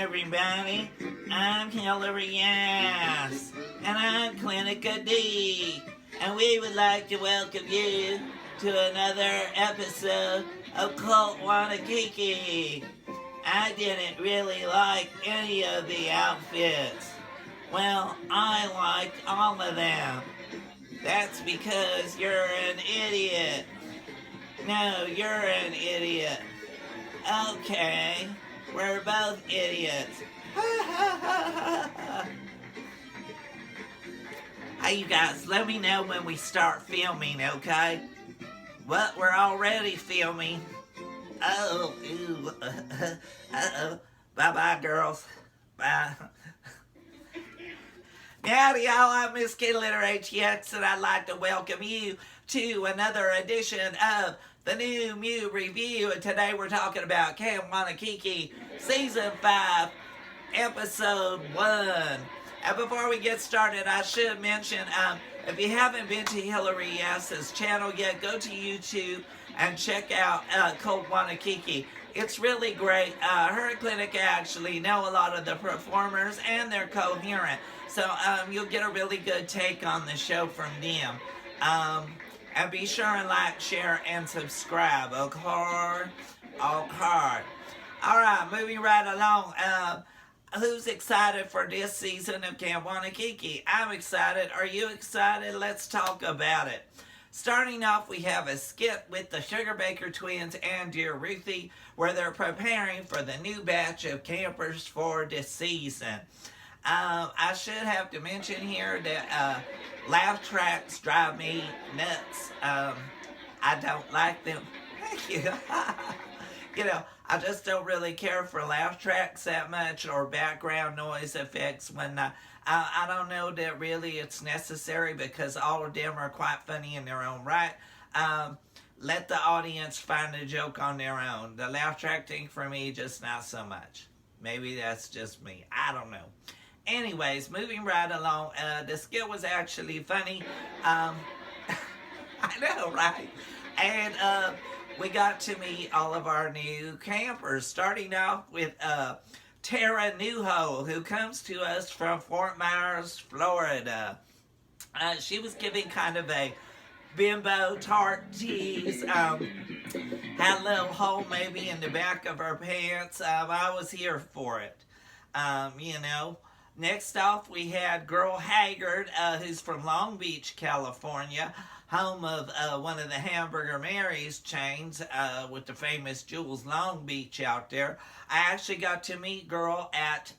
everybody. I'm Hillary Yass, and I'm Clinica D, and we would like to welcome you to another episode of Cult Wannakiki. I didn't really like any of the outfits. Well, I liked all of them. That's because you're an idiot. No, you're an idiot. Okay, we're both idiots. Hey, you guys, let me know when we start filming, okay? What? We're already filming. Oh, ooh. Uh-oh. Bye-bye, girls. Bye. Howdy, y'all. I'm Miss Kitty Litter ATX, and I'd like to welcome you to another edition of the New Mew Review. And today we're talking about Camp Wannakiki Season 5, Episode 1. And before we get started, I should mention, if you haven't been to Hillary Yass's channel yet, go to YouTube and check out Cult Wannakiki. It's really great. Her and Clinica actually know a lot of the performers, and they're coherent. So you'll get a really good take on the show from them. And be sure and like, share, and subscribe. Okay? Alright, moving right along. Who's excited for this season of Camp Wannakiki? I'm excited. Are you excited? Let's talk about it. Starting off, we have a skit with the Sugar Baker twins and Dear Ruthie, where they're preparing for the new batch of campers for this season. I should have to mention here that laugh tracks drive me nuts. I don't like them. Thank you. You know, I just don't really care for laugh tracks that much or background noise effects when I don't know that really it's necessary because all of them are quite funny in their own right. Let the audience find a joke on their own. The laugh track thing for me, just not so much. Maybe that's just me. I don't know. Anyways, moving right along, the skit was actually funny. I know, right? And we got to meet all of our new campers, starting off with Tara Newho, who comes to us from Fort Myers, Florida. She was giving kind of a bimbo tart tease. Had a little hole maybe in the back of her pants. I was here for it. You know. Next off, we had Girl Haggard, who's from Long Beach, California, home of one of the Hamburger Mary's chains with the famous Jules Long Beach out there. I actually got to meet Girl at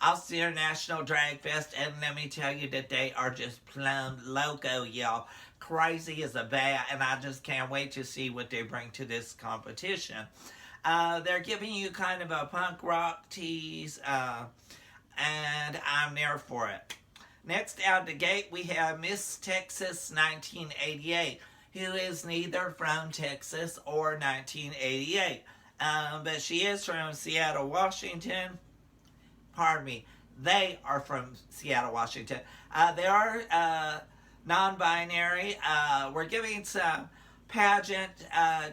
Austin International Drag Fest, and let me tell you that they are just plumb loco, y'all. Crazy as a bat, and I just can't wait to see what they bring to this competition. They're giving you kind of a punk rock tease, and I'm there for it. Next out the gate, we have Miss Texas 1988, who is neither from Texas or 1988. But she is from Seattle, Washington. Pardon me. They are from Seattle, Washington. They are non-binary. We're giving some pageant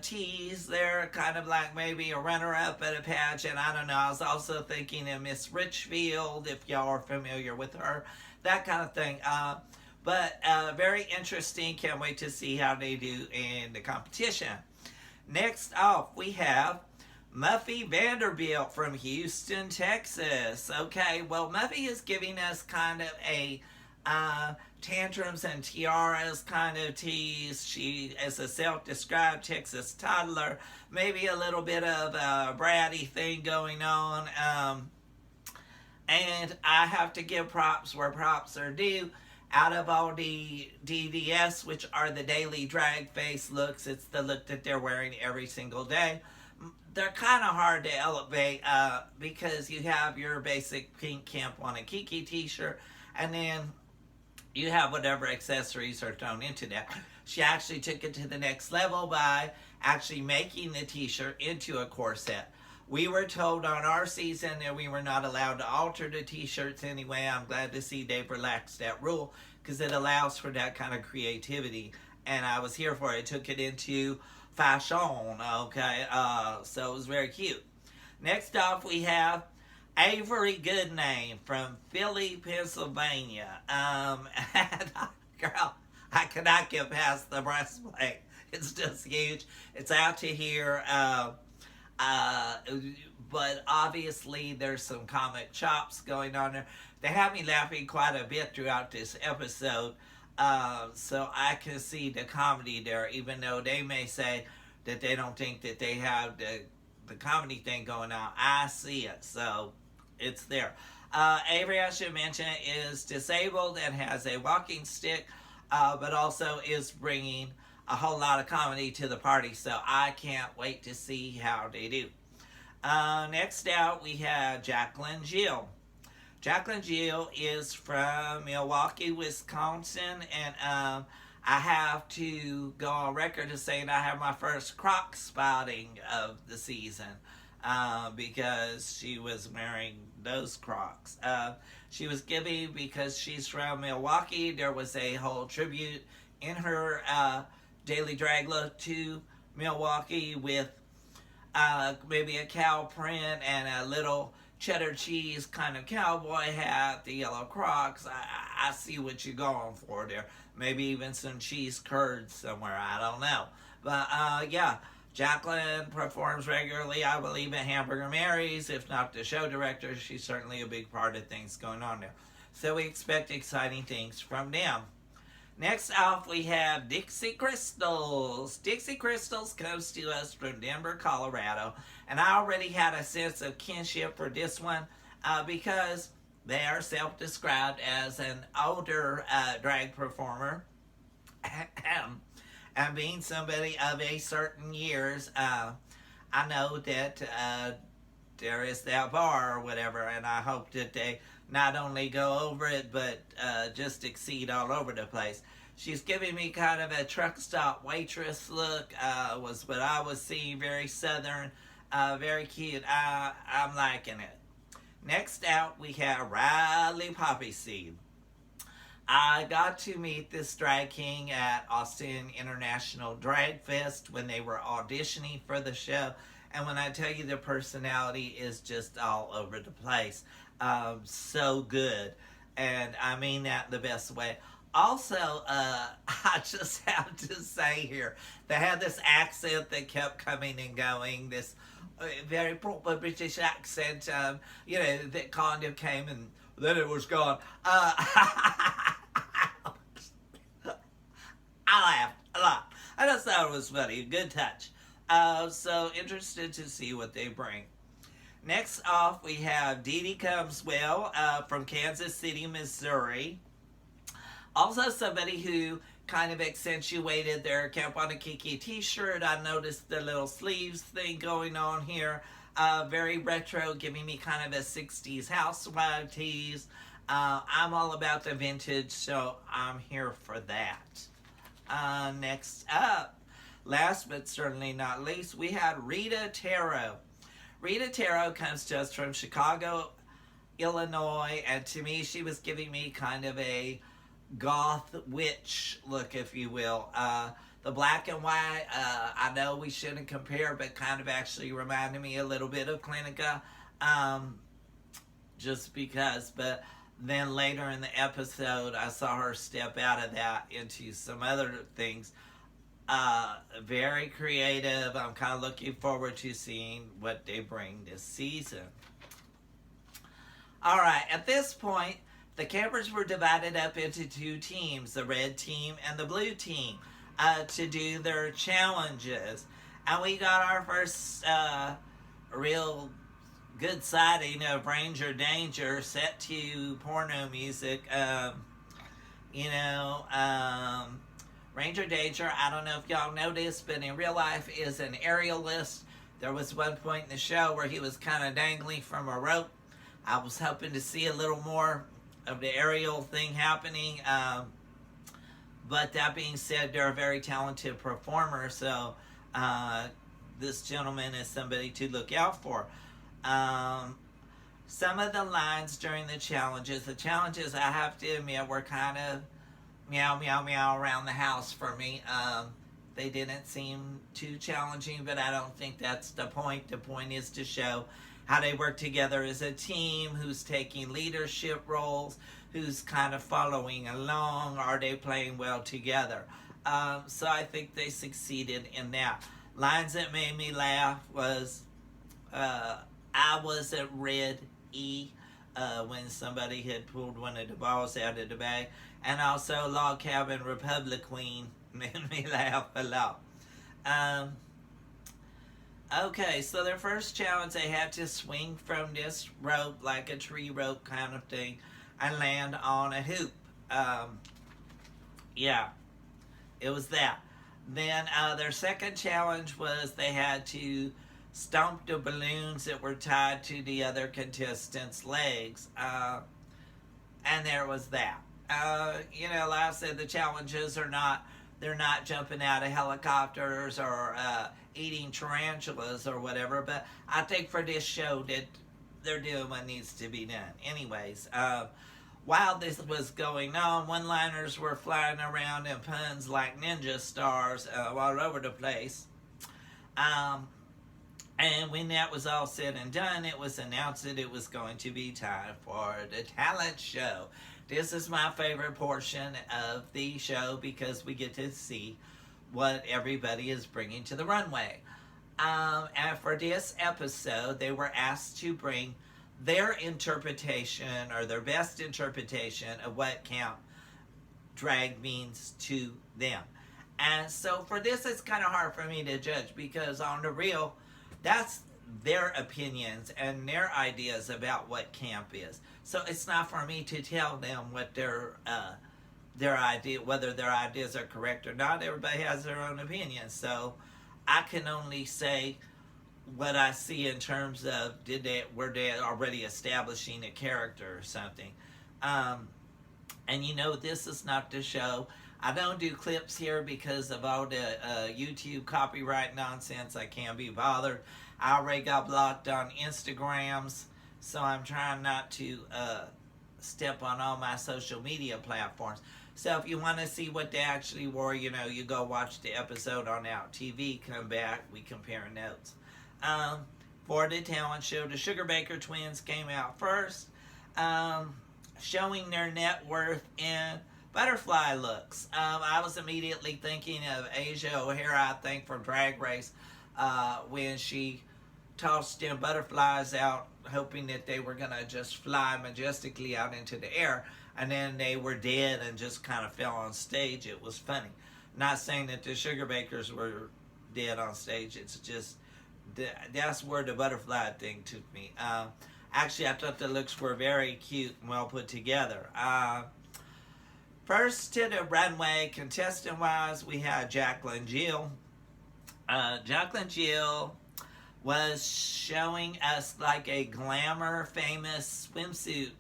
tease. They're kind of like maybe a runner-up at a pageant. I don't know. I was also thinking of Miss Richfield, if y'all are familiar with her. That kind of thing. But very interesting. Can't wait to see how they do in the competition. Next off, we have Muffy Vanderbilt from Houston, Texas. Okay, well, Muffy is giving us kind of a tantrums and tiaras kind of tease. She is a self-described Texas toddler. Maybe a little bit of a bratty thing going on. And I have to give props where props are due. Out of all the DDS, which are the daily drag face looks, it's the look that they're wearing every single day. They're kind of hard to elevate because you have your basic pink Camp Wannakiki t-shirt, and then you have whatever accessories are thrown into that. She actually took it to the next level by actually making the t-shirt into a corset. We were told on our season that we were not allowed to alter the t-shirts anyway. I'm glad to see they've relaxed that rule because it allows for that kind of creativity. And I was here for it. It took it into fashion, okay? So it was very cute. Next off, we have Avery Goodname from Philly, Pennsylvania. And girl, I cannot get past the breastplate. It's just huge. It's out to here. Uh, but obviously, there's some comic chops going on there. They have me laughing quite a bit throughout this episode. So I can see the comedy there, even though they may say that they don't think that they have the comedy thing going on. I see it, so it's there. Avery, I should mention, is disabled and has a walking stick, but also is bringing a whole lot of comedy to the party, so I can't wait to see how they do. Next out, we have Jacqueline Gill. Jacqueline Gill is from Milwaukee, Wisconsin, and I have to go on record as saying I have my first croc spotting of the season because she was wearing those Crocs. She was giving, because she's from Milwaukee, there was a whole tribute in her daily drag look to Milwaukee with maybe a cow print and a little cheddar cheese kind of cowboy hat, the yellow Crocs. I see what you're going for there. Maybe even some cheese curds somewhere. I don't know. But yeah, Jacqueline performs regularly, I believe, at Hamburger Mary's. If not the show director, she's certainly a big part of things going on there. So we expect exciting things from them. Next off, we have Dixie Crystals. Dixie Crystals comes to us from Denver, Colorado. And I already had a sense of kinship for this one because they are self-described as an older drag performer. And being somebody of a certain years, I know that there is that bar or whatever, and I hope that they not only go over it, but just exceed all over the place. She's giving me kind of a truck stop waitress look, was what I was seeing, very southern, very cute. I'm liking it. Next out, we have Riley Poppy Seed. I got to meet this drag king at Austin International Drag Fest when they were auditioning for the show. And when I tell you, the personality is just all over the place. So good. And I mean that the best way. Also, I just have to say here, they had this accent that kept coming and going, this very proper British accent, that kind of came and then it was gone. I laughed a lot. I just thought it was funny, a good touch. So interested to see what they bring. Next off, we have Dee Dee Comes Well from Kansas City, Missouri. Also somebody who kind of accentuated their Camp Wannakiki t-shirt. I noticed the little sleeves thing going on here. Very retro, giving me kind of a 60s housewife tease. I'm all about the vintage, so I'm here for that. Next up, last but certainly not least, we had Rita Taro. Rita Taro comes to us from Chicago, Illinois, and to me, she was giving me kind of a goth witch look, if you will. The black and white, I know we shouldn't compare, but kind of actually reminded me a little bit of Clinica, just because. But then later in the episode, I saw her step out of that into some other things. Very creative. I'm kind of looking forward to seeing what they bring this season. All right, at this point, the campers were divided up into two teams, the red team and the blue team, to do their challenges. And we got our first real good sighting of Ranger Danger set to porno music. Ranger Danger, I don't know if y'all know this, but in real life is an aerialist. There was one point in the show where he was kind of dangling from a rope. I was hoping to see a little more of the aerial thing happening. But that being said, they're a very talented performer, so this gentleman is somebody to look out for. Some of the lines during the challenges, I have to admit, were kind of meow, meow, meow around the house for me. They didn't seem too challenging, but I don't think that's the point. The point is to show how they work together as a team, who's taking leadership roles, who's kind of following along, are they playing well together. So I think they succeeded in that. Lines that made me laugh was I was at red E when somebody had pulled one of the balls out of the bag. And also Log Cabin Republic Queen made me laugh a lot. Okay, so their first challenge, they had to swing from this rope, like a tree rope kind of thing, and land on a hoop. Yeah, it was that. Then their second challenge was they had to stomp the balloons that were tied to the other contestants' legs. And there was that. Like I said, the challenges are not, they're not jumping out of helicopters or eating tarantulas or whatever, but I think for this show that they're doing what needs to be done. Anyways, while this was going on, one-liners were flying around and puns like ninja stars all over the place. And when that was all said and done, it was announced that it was going to be time for the talent show. This is my favorite portion of the show because we get to see what everybody is bringing to the runway. And for this episode, they were asked to bring their interpretation or their best interpretation of what camp drag means to them. And so for this, it's kind of hard for me to judge because on the real, that's their opinions and their ideas about what camp is. So it's not for me to tell them what their idea, whether their ideas are correct or not. Everybody has their own opinion. So I can only say what I see in terms of were they already establishing a character or something. And this is not the show. I don't do clips here because of all the YouTube copyright nonsense. I can't be bothered. I already got blocked on Instagrams, so I'm trying not to step on all my social media platforms. So if you want to see what they actually wore, you go watch the episode on Out TV, come back, we compare notes. For the talent show, the Sugar Baker twins came out first, showing their net worth in butterfly looks. I was immediately thinking of Asia O'Hara, I think, from Drag Race, when she tossed them butterflies out, hoping that they were going to just fly majestically out into the air, and then they were dead and just kind of fell on stage. It was funny. Not saying that the Sugar Bakers were dead on stage. It's just, that's where the butterfly thing took me. Actually, I thought the looks were very cute and well put together. First to the runway, contestant-wise, we had Jacqueline Jill. Jacqueline Jill was showing us like a glamour, famous swimsuit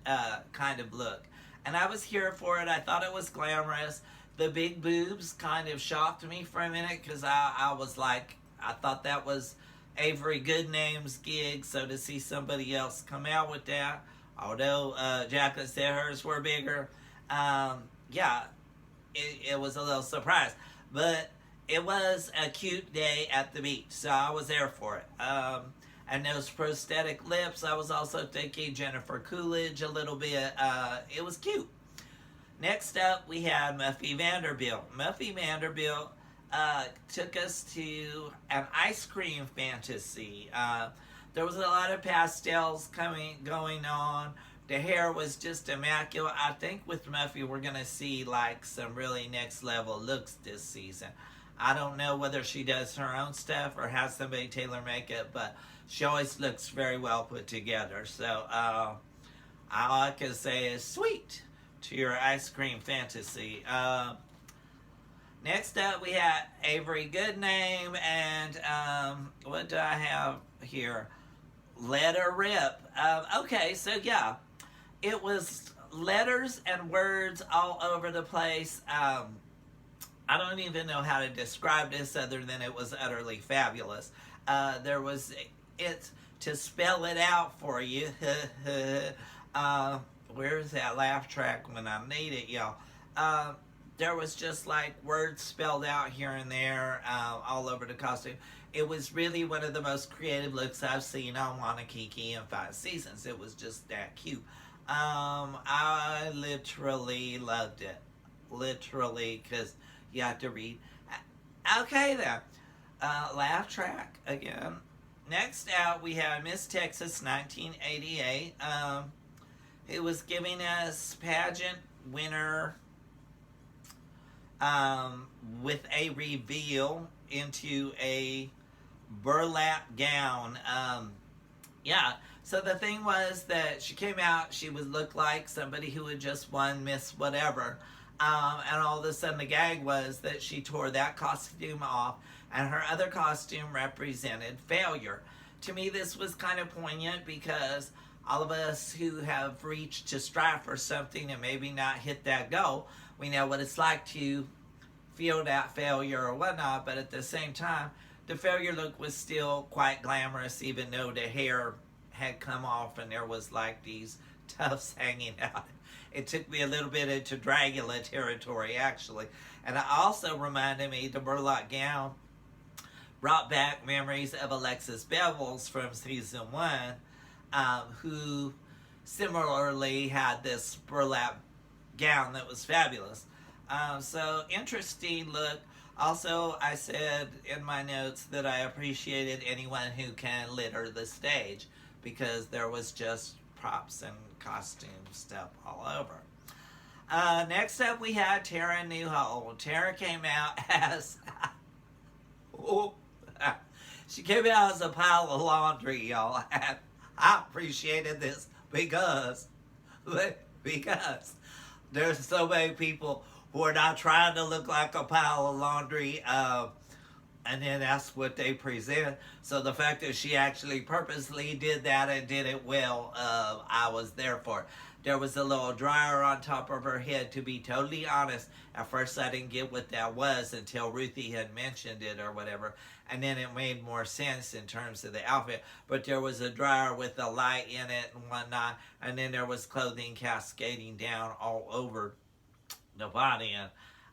kind of look. And I was here for it. I thought it was glamorous. The big boobs kind of shocked me for a minute because I was like, I thought that was Avery Goodname's gig. So to see somebody else come out with that, although Jacqueline said hers were bigger, it was a little surprise. But it was a cute day at the beach, so I was there for it. And those prosthetic lips, I was also thinking Jennifer Coolidge a little bit. It was cute. Next up, we had Muffy Vanderbilt. Muffy Vanderbilt took us to an ice cream fantasy. There was a lot of pastels going on. The hair was just immaculate. I think with Muffy, we're going to see like some really next level looks this season. I don't know whether she does her own stuff or has somebody tailor make it, but she always looks very well put together. So all I can say is sweet to your ice cream fantasy. Next up, we had Avery Goodname, and what do I have here? Let Her Rip. Okay, so yeah, it was letters and words all over the place. I don't even know how to describe this other than it was utterly fabulous. There was it to spell it out for you. Where's that laugh track when I need it, y'all? there was just like words spelled out here and there all over the costume. It was really one of the most creative looks I've seen on Wannakiki in 5 seasons. It was just that cute. I literally loved it. Literally, because you have to read. Okay, then. Laugh track again. Next out, we have Miss Texas 1988. It was giving us pageant winner with a reveal into a burlap gown. Yeah, so the thing was that she came out, she would look like somebody who had just won Miss Whatever. And all of a sudden the gag was that she tore that costume off and her other costume represented failure. To me, this was kind of poignant because all of us who have reached to strive for something and maybe not hit that goal, we know what it's like to feel that failure or whatnot, but at the same time, the failure look was still quite glamorous, even though the hair had come off and there was like these tufts hanging out. It took me a little bit into Dracula territory, actually. And it also reminded me, the burlap gown brought back memories of Alexis Bevels from season 1, who similarly had this burlap gown that was fabulous. So, interesting look. Also, I said in my notes that I appreciated anyone who can litter the stage, because there was just props and costume stuff all over. Next up, we had Tara Newhall. Tara came out as... she came out as a pile of laundry, y'all. And I appreciated this because there's so many people who are not trying to look like a pile of laundry, and then that's what they present. So the fact that she actually purposely did that and did it well, I was there for it. There was a little dryer on top of her head. To be totally honest, at first I didn't get what that was until Ruthie had mentioned it or whatever, and then it made more sense in terms of the outfit. But there was a dryer with a light in it and whatnot, and then there was clothing cascading down all over the body, and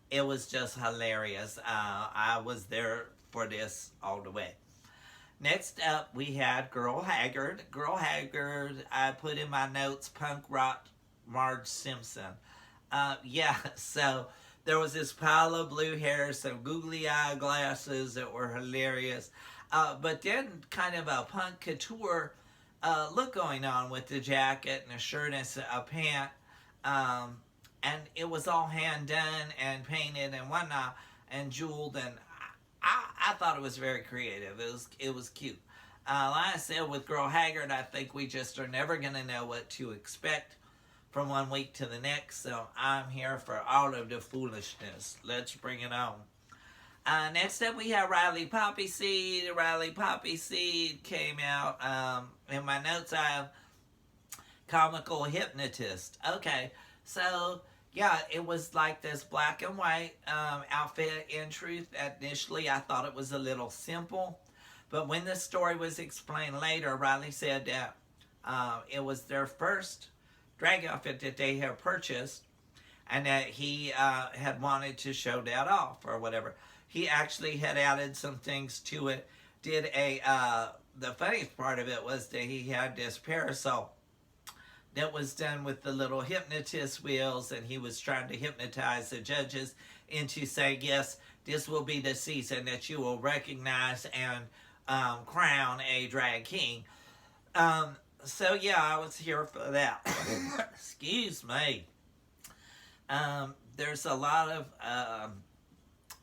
it was just hilarious. I was there for this all the way. Next up, we had Girl Haggard. Girl Haggard, I put in my notes, punk rock Marge Simpson. Yeah, so there was this pile of blue hair, some googly eye glasses that were hilarious, but then kind of a punk couture look going on with the jacket and a shirt and a pant. And it was all hand done and painted and whatnot and jeweled, and I thought it was very creative. It was cute. Like I said, with Girl Haggard, I think we just are never going to know what to expect from one week to the next, so I'm here for all of the foolishness. Let's bring it on. Next up, we have Riley Poppy Seed. Riley Poppy Seed came out. In my notes, I have comical hypnotist. Okay, so yeah, it was like this black and white outfit. In truth, initially I thought it was a little simple, but when the story was explained later, Riley said that it was their first drag outfit that they had purchased, and that he had wanted to show that off or whatever. He actually had added some things to it. The funniest part of it was that he had this parasol that was done with the little hypnotist wheels, and he was trying to hypnotize the judges into saying, yes, this will be the season that you will recognize and crown a drag king. So yeah, I was here for that. Excuse me. There's a lot of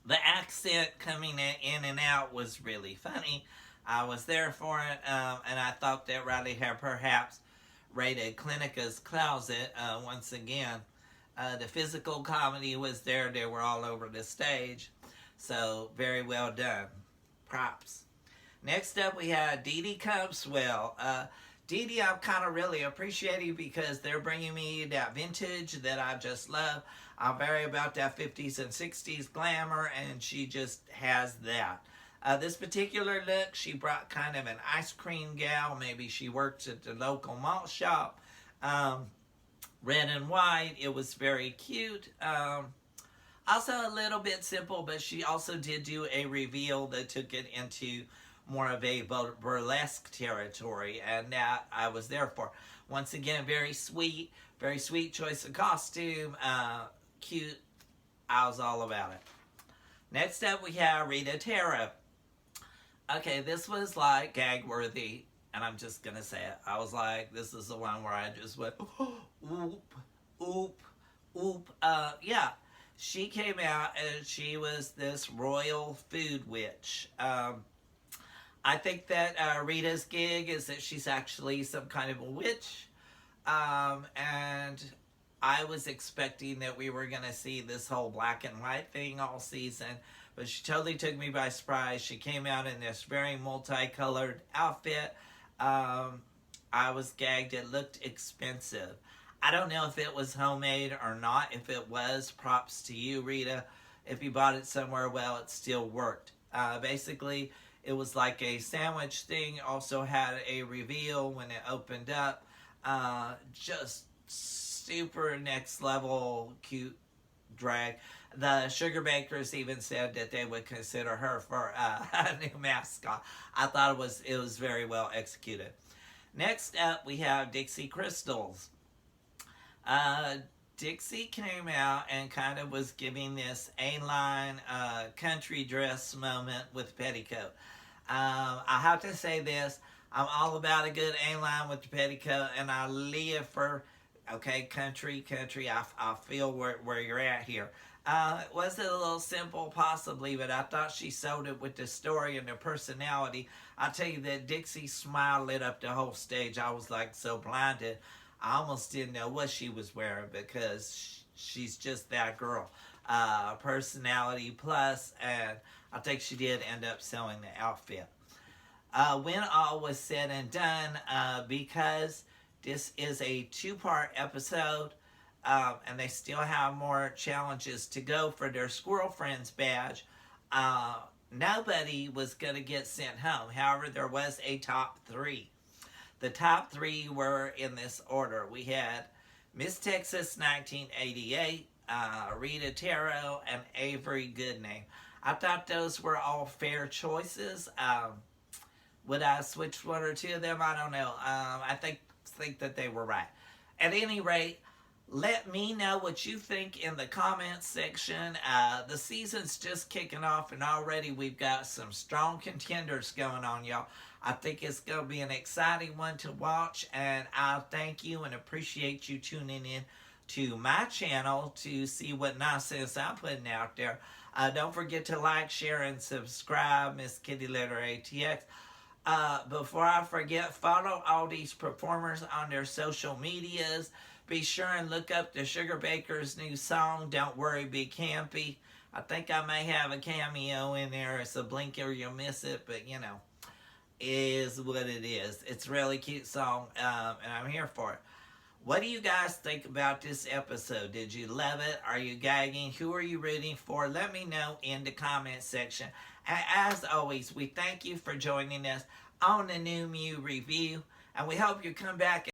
the accent coming in and out was really funny. I was there for it, and I thought that Riley had perhaps rated Clinica's Closet once again. The physical comedy was there. They were all over the stage. So, very well done. Props. Next up, we had Dee Dee Compswell. Dee Dee, I'm kind of really appreciating because they're bringing me that vintage that I just love. I'm very about that 50s and 60s glamour, and she just has that. This particular look, she brought kind of an ice cream gal. Maybe she works at the local malt shop. Red and white. It was very cute. Also a little bit simple, but she also did do a reveal that took it into more of a burlesque territory, and that I was there for. Once again, very sweet choice of costume, cute. I was all about it. Next up, we have Rita Tara. Okay, this was like gag worthy, and I'm just gonna say it. I was like, this is the one where I just went, oop, oop, oop. Yeah, she came out and she was this royal food witch. I think that Rita's gig is that she's actually some kind of a witch. And I was expecting that we were going to see this whole black and white thing all season. But she totally took me by surprise. She came out in this very multicolored outfit. I was gagged. It looked expensive. I don't know if it was homemade or not. If it was, props to you, Rita. If you bought it somewhere, well, it still worked. Basically, it was like a sandwich thing. Also had a reveal when it opened up. Just super next level cute drag. The Sugar Bakers even said that they would consider her for a new mascot. I thought it was very well executed. Next up, we have Dixie Crystals. Dixie came out and kind of was giving this A-line country dress moment with petticoat. I have to say this. I'm all about a good A-line with the petticoat, and I live for, okay, country. I feel where you're at here. Was it a little simple? Possibly, but I thought she sold it with the story and the personality. I tell you that Dixie's smile lit up the whole stage. I was like so blinded. I almost didn't know what she was wearing because she's just that girl. Personality plus, and I think she did end up selling the outfit. When all was said and done, because this is a two-part episode, and they still have more challenges to go for their Squirrel Friends badge, nobody was going to get sent home. However, there was a top three. The top three were in this order. We had Miss Texas 1988, Rita Taro, and Avery Goodname. I thought those were all fair choices. Would I switch one or two of them? I don't know. I think that they were right. At any rate, let me know what you think in the comments section. The season's just kicking off, and already we've got some strong contenders going on, y'all. I think it's going to be an exciting one to watch, and I thank you and appreciate you tuning in to my channel to see what nonsense I'm putting out there. Don't forget to like, share, and subscribe, Miss Kitty Litter ATX. Before I forget, follow all these performers on their social medias. Be sure and look up the Sugar Baker's new song, Don't Worry, Be Campy. I think I may have a cameo in there. It's a blink or you'll miss it, but you know, is what it is. It's a really cute song, and I'm here for it. What do you guys think about this episode? Did you love it? Are you gagging? Who are you rooting for? Let me know in the comment section. And as always, we thank you for joining us on the New Mew Review, and we hope you come back